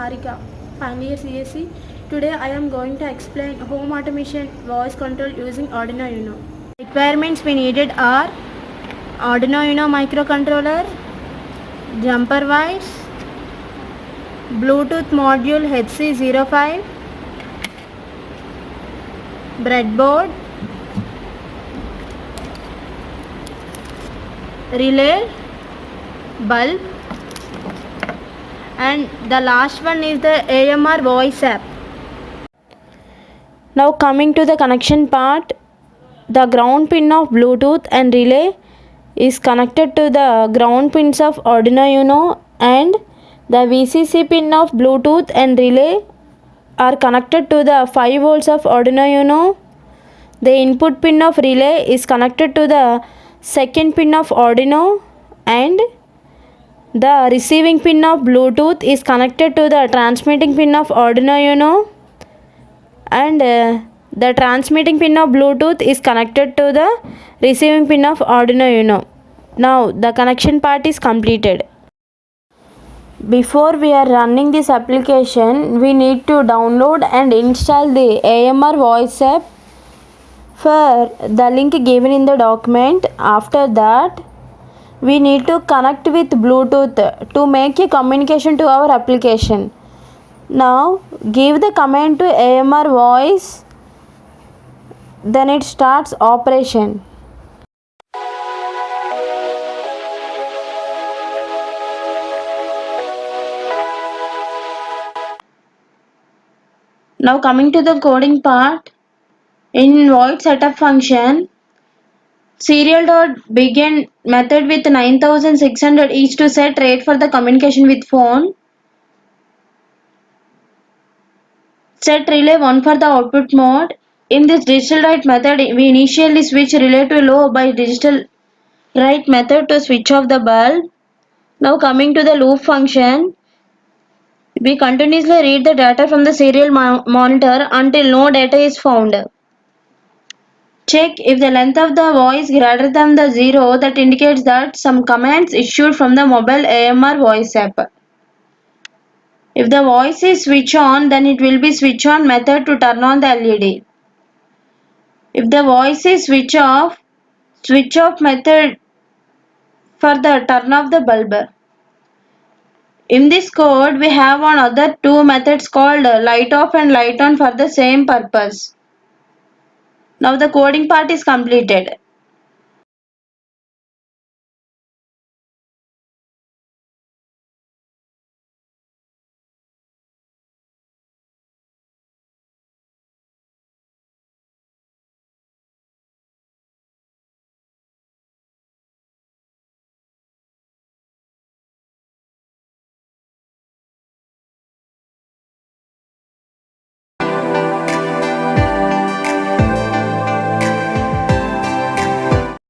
Harika, final year CSE. Today I am going to explain home automation voice control using Arduino Uno. Requirements we needed are Arduino Uno microcontroller, jumper wires, Bluetooth module HC05, breadboard, relay, bulb, and the last one is the AMR voice app. Now coming to the connection part, the ground pin of Bluetooth and relay is connected to the ground pins of Arduino Uno, and the VCC pin of Bluetooth and relay are connected to the 5 volts of Arduino Uno. The input pin of relay is connected to the second pin of Arduino, and the receiving pin of Bluetooth is connected to the transmitting pin of Arduino Uno, and the transmitting pin of Bluetooth is connected to the receiving pin of Arduino Uno. Now the connection part is completed. Before we are running this application, we need to download and install the AMR voice app for the link given in the document. After that, we need to connect with Bluetooth to make a communication to our application. Now give the command to AMR voice, then it starts operation. Now coming to the coding part, in void setup function, serial.begin method with 9600 is to set rate for the communication with phone. Set relay 1 for the output mode. In this digital write method, we initially switch relay to low by digital write method to switch off the bulb. Now coming to the loop function, we continuously read the data from the serial monitor until no data is found. Check if the length of the voice greater than the 0, that indicates that some commands issued from the mobile AMR voice app. If the voice is switch on, then it will be switch on method to turn on the LED. If the voice is switch off method for the turn off the bulb. In this code, we have one other two methods called light off and light on for the same purpose. Now the coding part is completed.